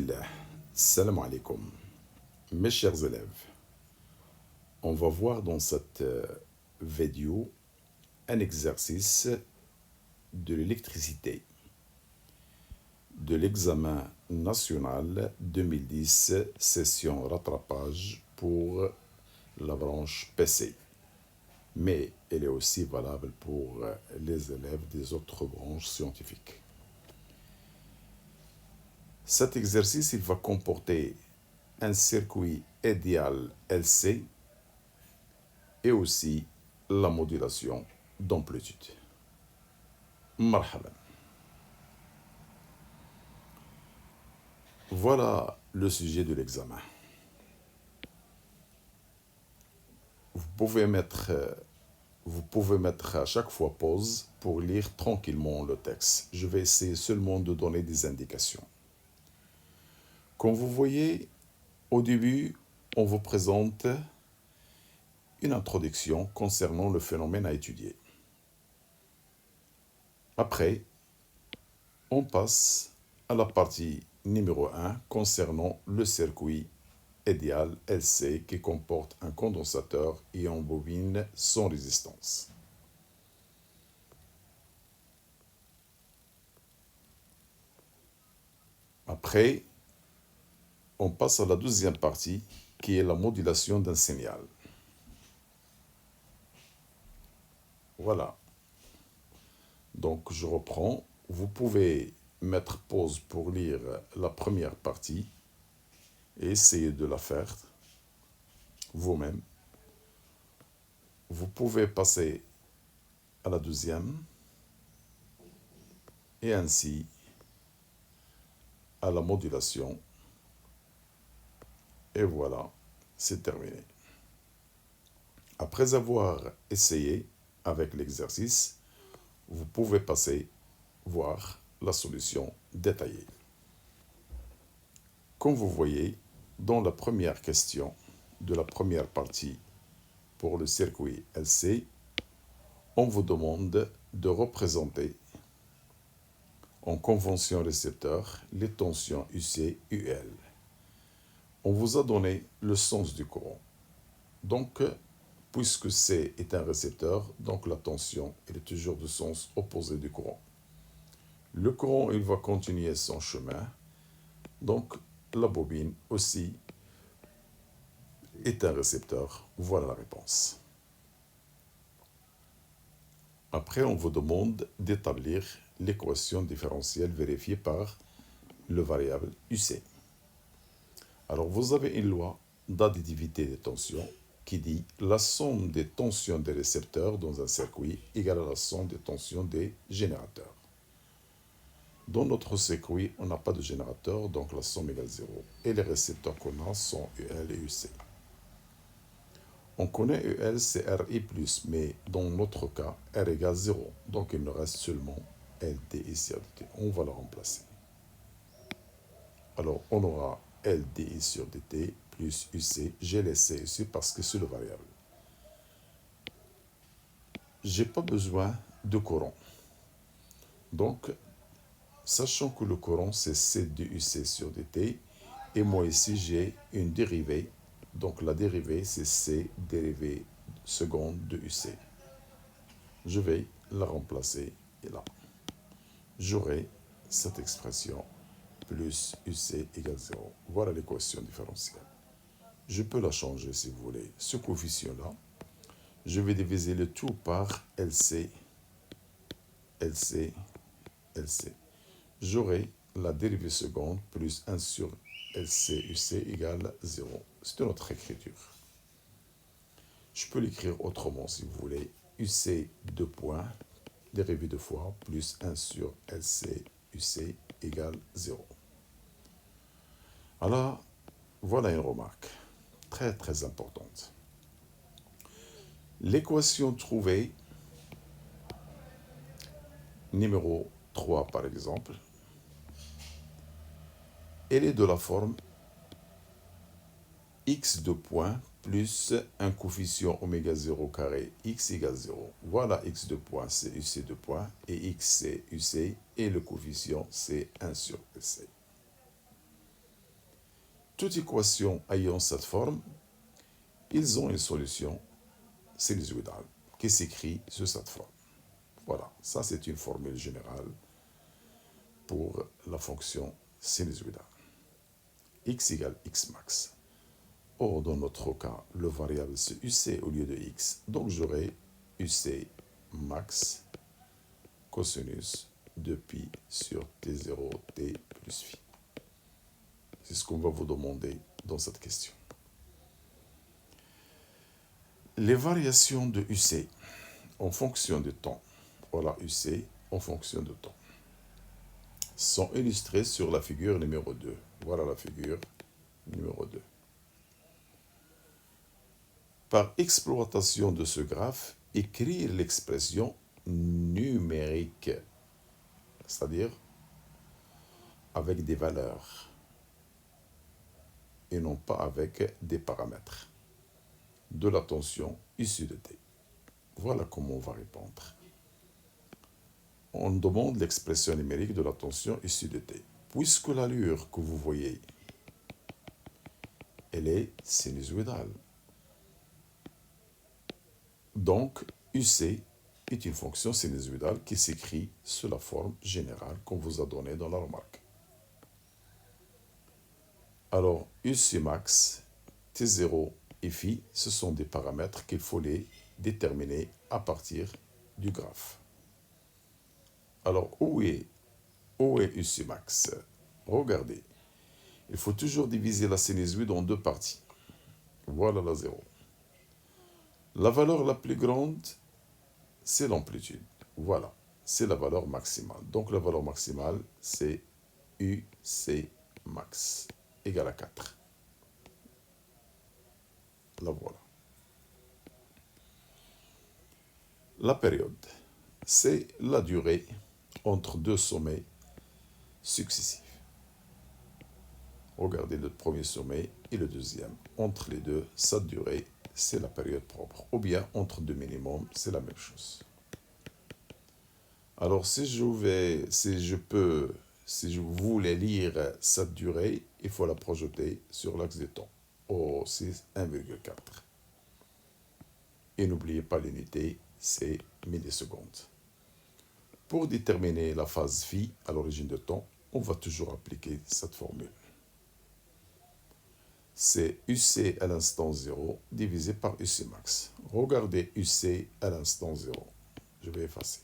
Bismillah. Salam alaikum. Mes chers élèves, on va voir dans cette vidéo un exercice de l'électricité de l'examen national 2010, session rattrapage pour la branche PC. Mais elle est aussi valable pour les élèves des autres branches scientifiques. Cet exercice, il va comporter un circuit idéal LC et aussi la modulation d'amplitude. Marhaban. Voilà le sujet de l'examen. Vous pouvez mettre à chaque fois pause pour lire tranquillement le texte. Je vais essayer seulement de donner des indications. Comme vous voyez, au début, on vous présente une introduction concernant le phénomène à étudier. Après, on passe à la partie numéro 1 concernant le circuit idéal LC qui comporte un condensateur et une bobine sans résistance. Après, on passe à la deuxième partie qui est la modulation d'un signal. Voilà. Donc je reprends. Vous pouvez mettre pause pour lire la première partie et essayer de la faire vous-même. Vous pouvez passer à la deuxième et ainsi à la modulation. Et voilà, c'est terminé. Après avoir essayé avec l'exercice, vous pouvez passer voir la solution détaillée. Comme vous voyez, dans la première question de la première partie pour le circuit LC, on vous demande de représenter en convention récepteur les tensions UC, UL. On vous a donné le sens du courant. Donc, puisque C est un récepteur, donc la tension elle est toujours du sens opposé du courant. Le courant, il va continuer son chemin. Donc, la bobine aussi est un récepteur. Voilà la réponse. Après, on vous demande d'établir l'équation différentielle vérifiée par le variable UC. Alors, vous avez une loi d'additivité des tensions qui dit la somme des tensions des récepteurs dans un circuit égale à la somme des tensions des générateurs. Dans notre circuit, on n'a pas de générateur, donc la somme égale 0. Et les récepteurs qu'on a sont UL et UC. On connaît UL, c'est RI+, mais dans notre cas, R égale 0. Donc il nous reste seulement LDI sur dt. On va le remplacer. Alors on aura LDI sur dt plus UC. J'ai laissé ici parce que c'est le variable. Je n'ai pas besoin de courant. Donc, sachant que le courant, c'est C de UC sur dt, et moi ici, j'ai une dérivée. Donc, la dérivée, c'est C dérivée seconde de UC. Je vais la remplacer et là. J'aurai cette expression plus UC égale 0. Voilà l'équation différentielle. Je peux la changer si vous voulez. Ce coefficient-là, je vais diviser le tout par LC, LC, LC. J'aurai la dérivée seconde plus 1 sur LC UC égale 0. C'est notre écriture. Je peux l'écrire autrement si vous voulez. UC 2 points, dérivée 2 fois, plus 1 sur LC UC égale 0. Alors, voilà une remarque très très importante. L'équation trouvée, numéro 3 par exemple, elle est de la forme x de point plus un coefficient oméga 0 carré x égale 0. Voilà x de point, c'est UC de point, et x c'est UC, et le coefficient c'est 1 sur LC. toute équation ayant cette forme, ils ont une solution sinusoïdale qui s'écrit sous cette forme. Voilà, ça c'est une formule générale pour la fonction sinusoïdale. X égale x max. Or, dans notre cas, le variable c'est UC au lieu de x. Donc, j'aurai UC max cosinus de pi sur T0 T plus phi. C'est ce qu'on va vous demander dans cette question. Les variations de UC en fonction du temps, voilà UC en fonction du temps, sont illustrées sur la figure numéro 2. Voilà la figure numéro 2. Par exploitation de ce graphe, écrire l'expression numérique, c'est-à-dire avec des valeurs et non pas avec des paramètres de la tension issue de T. Voilà comment on va répondre. On demande l'expression numérique de la tension issue de T. Puisque l'allure que vous voyez, elle est sinusoïdale. Donc, UC est une fonction sinusoïdale qui s'écrit sous la forme générale qu'on vous a donnée dans la remarque. Alors, UC max, T0 et phi, ce sont des paramètres qu'il faut les déterminer à partir du graphe. Alors, où est UC max? Regardez, il faut toujours diviser la sinusoïde en deux parties. Voilà la 0. La valeur la plus grande, c'est l'amplitude. Voilà, c'est la valeur maximale. Donc la valeur maximale, c'est UC max, égale à 4. La voilà. La période, c'est la durée entre deux sommets successifs. Regardez le premier sommet et le deuxième. Entre les deux, sa durée, c'est la période propre. Ou bien entre deux minimums, c'est la même chose. Alors si je voulais lire cette durée, il faut la projeter sur l'axe du temps. Oh, c'est 1,4. Et n'oubliez pas l'unité, c'est millisecondes. Pour déterminer la phase phi à l'origine de temps, on va toujours appliquer cette formule. C'est UC à l'instant 0 divisé par UC max. Regardez UC à l'instant 0. Je vais effacer.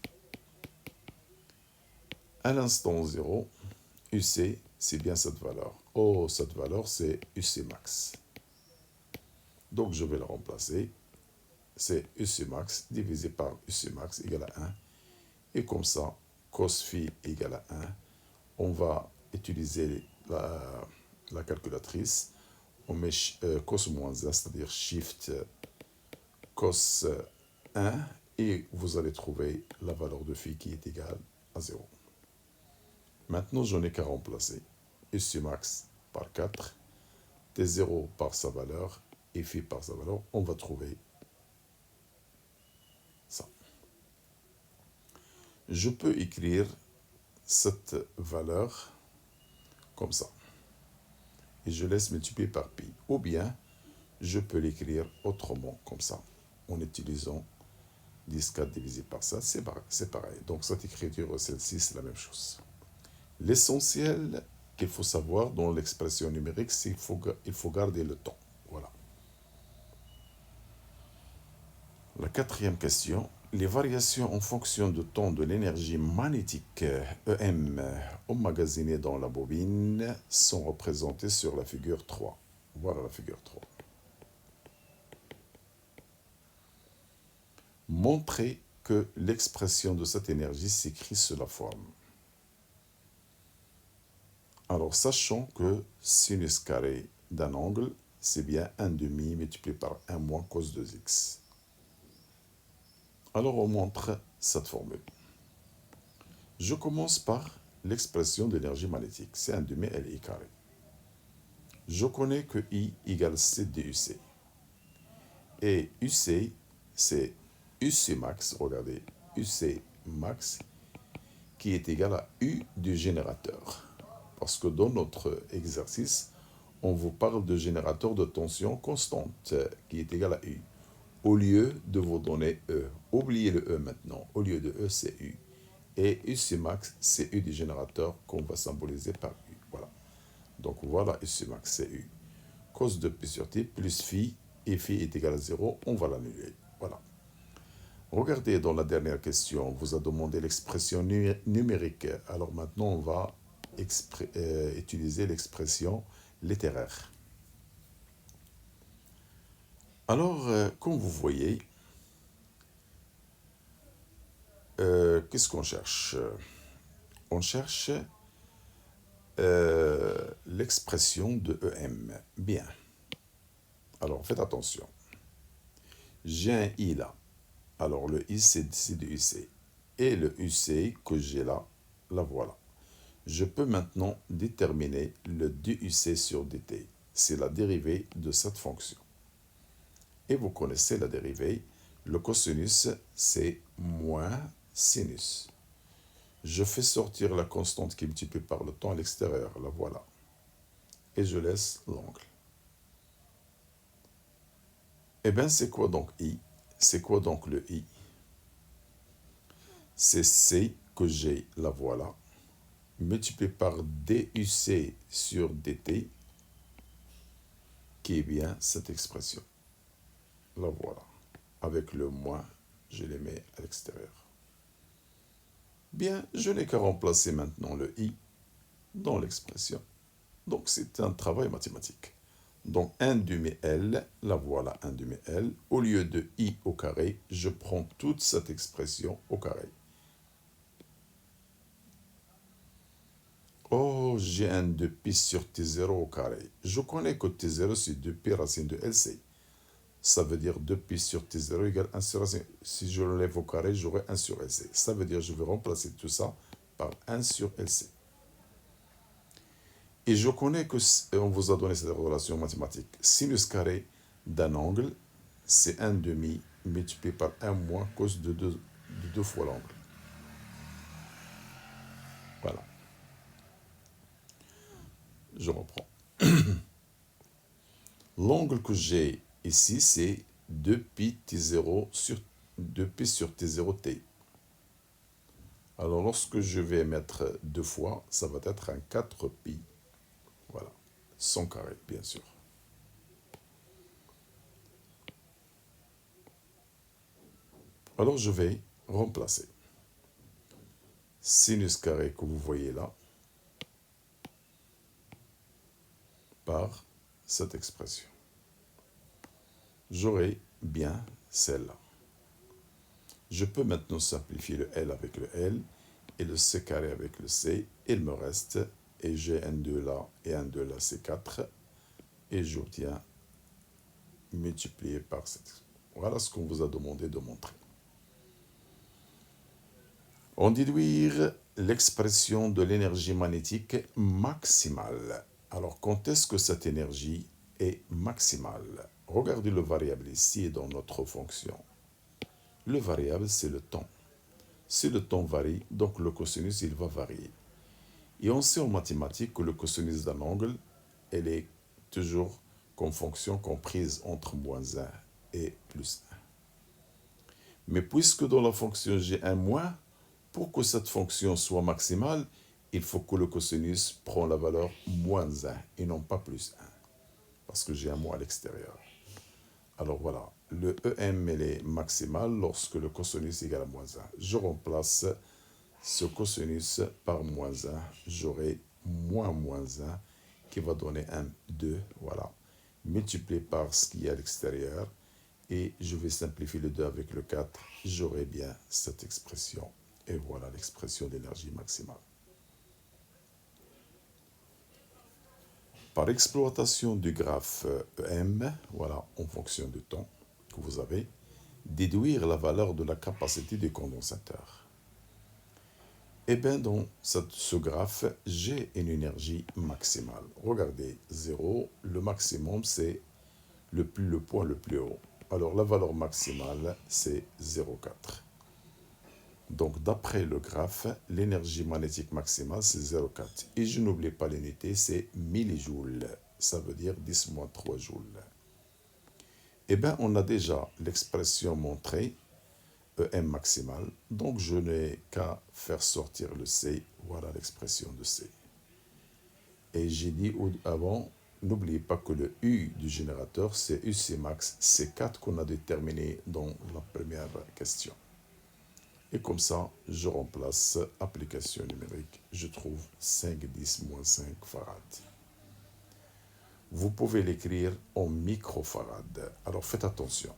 À l'instant 0, UC, c'est bien cette valeur. Oh, cette valeur, c'est UC max. Donc, je vais la remplacer. C'est UC max divisé par UC max égale à 1. Et comme ça, cos phi égale à 1. On va utiliser la calculatrice. On met cos moins 1, c'est-à-dire shift cos 1. Et vous allez trouver la valeur de phi qui est égale à 0. Maintenant, je n'ai qu'à remplacer UC max par 4, T0 par sa valeur et phi par sa valeur. On va trouver ça. Je peux écrire cette valeur comme ça. Et je laisse multiplier par pi. Ou bien, je peux l'écrire autrement, comme ça, en utilisant 10,4 divisé par ça. C'est pareil. Donc, cette écriture, celle-ci, c'est la même chose. L'essentiel qu'il faut savoir dans l'expression numérique, c'est qu'il faut garder le temps. Voilà. La quatrième question. Les variations en fonction du temps de l'énergie magnétique EM emmagasinée dans la bobine sont représentées sur la figure 3. Voilà la figure 3. Montrez que l'expression de cette énergie s'écrit sous la forme. Alors, sachant que sinus carré d'un angle, c'est bien 1/2 multiplié par 1 moins cos 2x. Alors, on montre cette formule. Je commence par l'expression d'énergie magnétique. C'est 1/2 LI carré. Je connais que I égale C de UC. Et UC, c'est UC max, regardez, UC max, qui est égal à U du générateur. Parce que dans notre exercice, on vous parle de générateur de tension constante qui est égal à U. Au lieu de vous donner E, oubliez le E maintenant. Au lieu de E, c'est U. Et UC max, c'est U du générateur qu'on va symboliser par U. Voilà. Donc voilà UC max, c'est U. Cos de P sur T plus phi, et phi est égal à 0, on va l'annuler. Voilà. Regardez dans la dernière question, on vous a demandé l'expression numérique. Alors maintenant, on va utiliser l'expression littéraire. Alors, comme vous voyez, qu'est-ce qu'on cherche? On cherche l'expression de EM. Bien. Alors, faites attention. J'ai un I là. Alors, le I, c'est de UC. Et le UC que j'ai là, la voilà. Je peux maintenant déterminer le DUC sur DT. C'est la dérivée de cette fonction. Et vous connaissez la dérivée. Le cosinus, c'est moins sinus. Je fais sortir la constante qui est multipliée par le temps à l'extérieur. La voilà. Et je laisse l'angle. Eh bien, c'est quoi donc I? C'est quoi donc le I? C'est C que j'ai, la voilà, multiplié par DUC sur DT, qui est bien cette expression. La voilà. Avec le moins, je les mets à l'extérieur. Bien, je n'ai qu'à remplacer maintenant le I dans l'expression. Donc, c'est un travail mathématique. Donc, 1 demi L, la voilà 1 demi L. Au lieu de I au carré, je prends toute cette expression au carré. Oh, j'ai un 2pi sur T0 au carré. Je connais que T0, c'est 2pi racine de LC. Ça veut dire 2pi sur T0 égale 1 sur racine. Si je le lève au carré, j'aurai 1 sur LC. Ça veut dire que je vais remplacer tout ça par 1 sur LC. Et je connais que, on vous a donné cette relation mathématique. Sinus carré d'un angle, c'est 1 demi multiplié par 1 moins cos de 2 fois l'angle. Voilà. Je reprends. L'angle que j'ai ici, c'est 2pi T0 sur 2pi sur T0 T. Alors, lorsque je vais mettre 2 fois, ça va être un 4pi. Voilà. Sans carré, bien sûr. Alors, je vais remplacer. Sinus carré que vous voyez là par cette expression. J'aurai bien celle-là. Je peux maintenant simplifier le L avec le L et le C carré avec le C. Il me reste, et j'ai un 2 là et un 2 là, c'est 4. Et j'obtiens multiplié par 7. Voilà ce qu'on vous a demandé de montrer. On déduire l'expression de l'énergie magnétique maximale. Alors, quand est-ce que cette énergie est maximale? Regardez le variable ici dans notre fonction. Le variable, c'est le temps. Si le temps varie, donc le cosinus, il va varier. Et on sait en mathématiques que le cosinus d'un angle, elle est toujours comme fonction comprise entre moins 1 et plus 1. Mais puisque dans la fonction j'ai un moins, pour que cette fonction soit maximale, il faut que le cosinus prenne la valeur moins 1 et non pas plus 1. Parce que j'ai un moins à l'extérieur. Alors voilà, le EM elle est maximal lorsque le cosinus est égal à moins 1. Je remplace ce cosinus par moins 1. J'aurai moins 1 qui va donner un 2. Voilà, multiplié par ce qui est à l'extérieur. Et je vais simplifier le 2 avec le 4. J'aurai bien cette expression. Et voilà l'expression d'énergie maximale. Par exploitation du graphe EM, voilà, en fonction du temps que vous avez, déduire la valeur de la capacité du condensateur. Et bien, dans ce graphe, j'ai une énergie maximale. Regardez, 0, le maximum, c'est le point le plus haut. Alors, la valeur maximale, c'est 0,4. Donc, d'après le graphe, l'énergie magnétique maximale, c'est 0,4. Et je n'oublie pas l'unité, c'est millijoules. ça veut dire 10 moins 3 joules. Eh bien, on a déjà l'expression montrée, EM maximal, donc je n'ai qu'à faire sortir le C, voilà l'expression de C. Et j'ai dit avant, n'oubliez pas que le U du générateur, c'est UC max C4 qu'on a déterminé dans la première question. Et comme ça, je remplace application numérique, je trouve 5,10 moins 5 farad. Vous pouvez l'écrire en microfarad. Alors faites attention.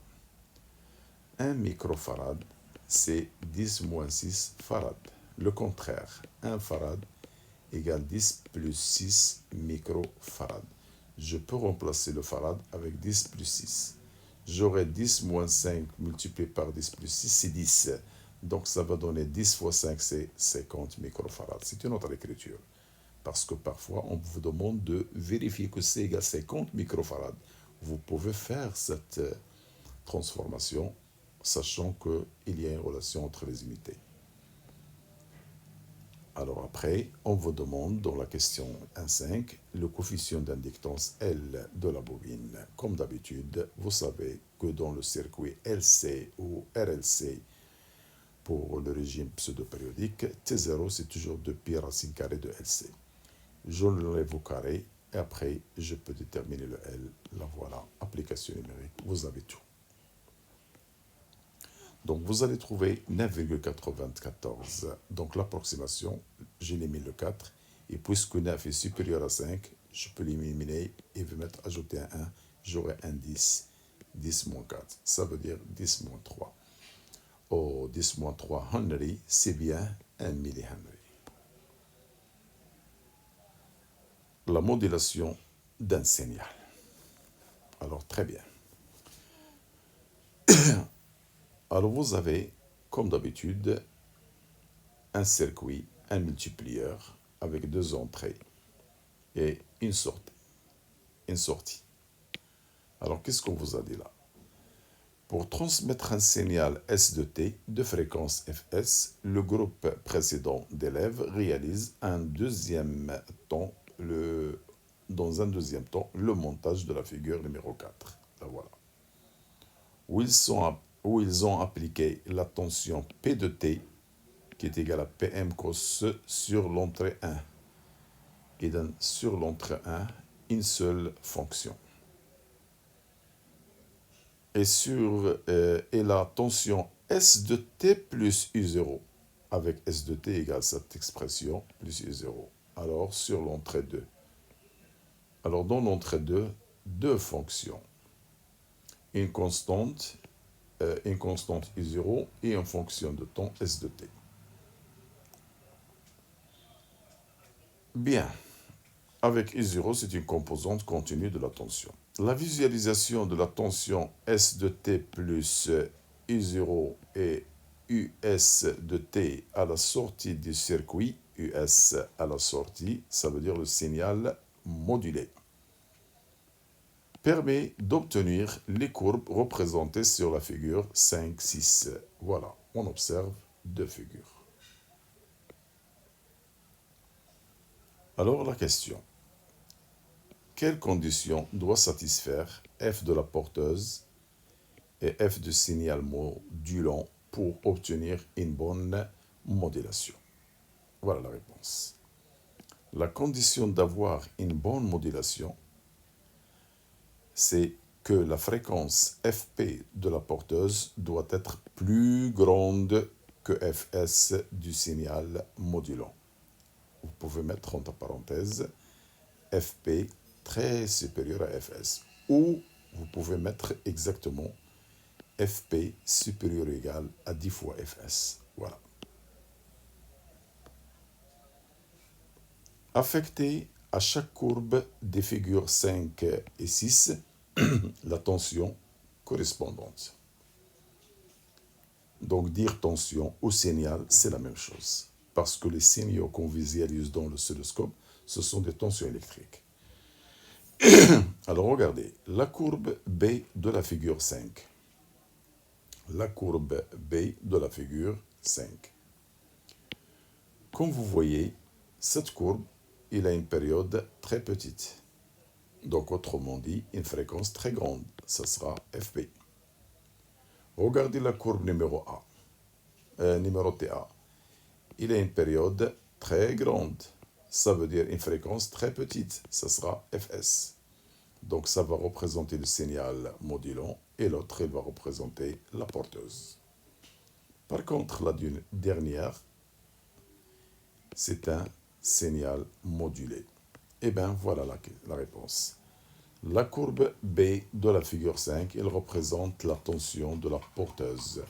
1 microfarad, c'est 10 moins 6 farad. Le contraire, 1 farad égale 10 plus 6 microfarad. Je peux remplacer le farad avec 10 plus 6. J'aurai 10 moins 5 multiplié par 10 plus 6, c'est 10. Donc ça va donner 10 fois 5, c'est 50 microfarad. C'est une autre écriture. Parce que parfois, on vous demande de vérifier que c'est égal à 50 microfarad. Vous pouvez faire cette transformation, sachant qu'il y a une relation entre les unités. Alors après, on vous demande dans la question 1.5 le coefficient d'inductance L de la bobine. Comme d'habitude, vous savez que dans le circuit LC ou RLC, pour le régime pseudo-périodique, T0 c'est toujours 2 pi racine carrée de LC. Je l'enlève au carré et après je peux déterminer le L. La voilà, application numérique, vous avez tout. Donc vous allez trouver 9,94. Donc l'approximation, j'ai mis le 4. Et puisque 9 est supérieur à 5, je peux l'éliminer et ajouter un 1. J'aurai un 10. 10 moins 4, ça veut dire 10 moins 3. Oh, 10 moins 3 Henry, c'est bien 1 millihenry. La modulation d'un signal. Alors très bien. Alors vous avez, comme d'habitude, un circuit, un multiplieur avec 2 entrées et une sortie. Alors qu'est-ce qu'on vous a dit là? Pour transmettre un signal S de T de fréquence Fs, le groupe précédent d'élèves réalise dans un deuxième temps le montage de la figure numéro 4. La voilà. Où ils ont appliqué la tension P de T qui est égale à PM cos sur l'entrée 1. Et sur l'entrée 1, une seule fonction. Et la tension S de T plus U0, avec S de T égale cette expression, plus U0. Alors, sur l'entrée 2. Alors, dans l'entrée 2, 2 fonctions. Une constante U0 et une fonction de temps S de T. Bien. Avec U0, c'est une composante continue de la tension. La visualisation de la tension S de T plus U0 et US de T à la sortie du circuit, US à la sortie, ça veut dire le signal modulé, permet d'obtenir les courbes représentées sur la figure 5, 6. Voilà, on observe 2 figures. Alors la question. Quelles conditions doit satisfaire F de la porteuse et F du signal modulant pour obtenir une bonne modulation? Voilà la réponse. La condition d'avoir une bonne modulation, c'est que la fréquence Fp de la porteuse doit être plus grande que Fs du signal modulant. Vous pouvez mettre entre parenthèses Fp très supérieur à Fs. Ou vous pouvez mettre exactement Fp supérieur ou égal à 10 fois Fs. Voilà. Affectez à chaque courbe des figures 5 et 6 la tension correspondante. Donc dire tension ou signal, c'est la même chose. Parce que les signaux qu'on visualise dans l'oscilloscope, ce sont des tensions électriques. Alors regardez, la courbe B de la figure 5. La courbe B de la figure 5. Comme vous voyez, cette courbe, il a une période très petite. Donc, autrement dit, une fréquence très grande, ça sera FP. Regardez la courbe numéro A, numéro TA. Il a une période très grande. Ça veut dire une fréquence très petite, ça sera Fs. Donc, ça va représenter le signal modulant et l'autre, il va représenter la porteuse. Par contre, la dernière, c'est un signal modulé. Eh bien, voilà la réponse. La courbe B de la figure 5, elle représente la tension de la porteuse,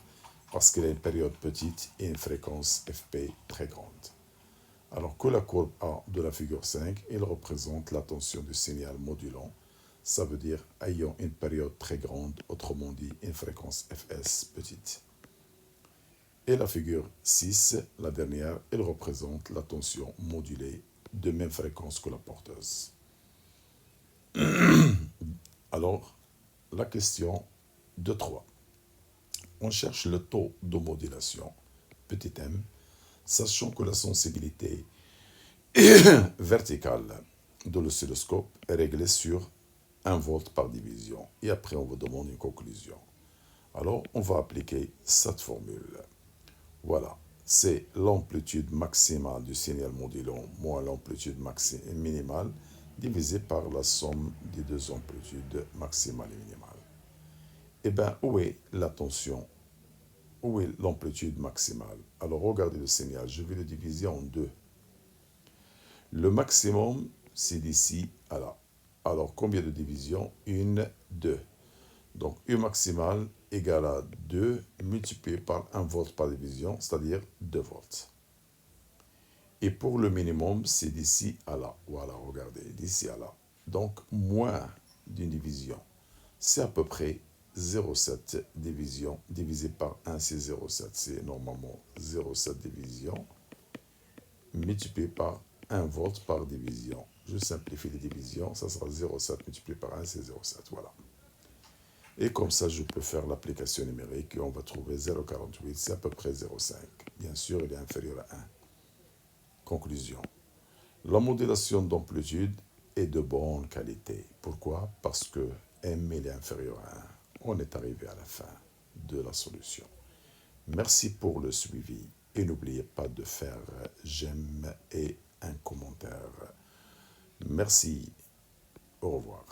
parce qu'elle a une période petite et une fréquence FP très grande. Alors que la courbe A de la figure 5, elle représente la tension du signal modulant, ça veut dire ayant une période très grande, autrement dit une fréquence Fs petite. Et la figure 6, la dernière, elle représente la tension modulée de même fréquence que la porteuse. Alors, la question de 3. On cherche le taux de modulation, petit m, sachant que la sensibilité verticale de l'oscilloscope est réglée sur 1 volt par division. Et après, on vous demande une conclusion. Alors, on va appliquer cette formule. Voilà, c'est l'amplitude maximale du signal modulant moins l'amplitude minimale divisé par la somme des deux amplitudes maximale et minimale. Eh bien, où est la tension? Où est l'amplitude maximale? Alors, regardez le signal, je vais le diviser en deux. Le maximum, c'est d'ici à là. Alors, combien de divisions? 1, 2. Donc, U maximal égale à 2 multiplié par 1 volt par division, c'est-à-dire 2 volts. Et pour le minimum, c'est d'ici à là. Voilà, regardez, d'ici à là. Donc, moins d'une division. C'est à peu près 0,7 division divisé par 1, c'est 0,7. C'est normalement 0,7 division multiplié par 1 volt par division. Je simplifie les divisions, ça sera 0,7 multiplié par 1, c'est 0,7. Voilà. Et comme ça, je peux faire l'application numérique et on va trouver 0,48, c'est à peu près 0,5. Bien sûr, il est inférieur à 1. Conclusion. La modulation d'amplitude est de bonne qualité. Pourquoi? Parce que M est inférieur à 1. On est arrivé à la fin de la solution. Merci pour le suivi et n'oubliez pas de faire j'aime et un commentaire. Merci. Au revoir.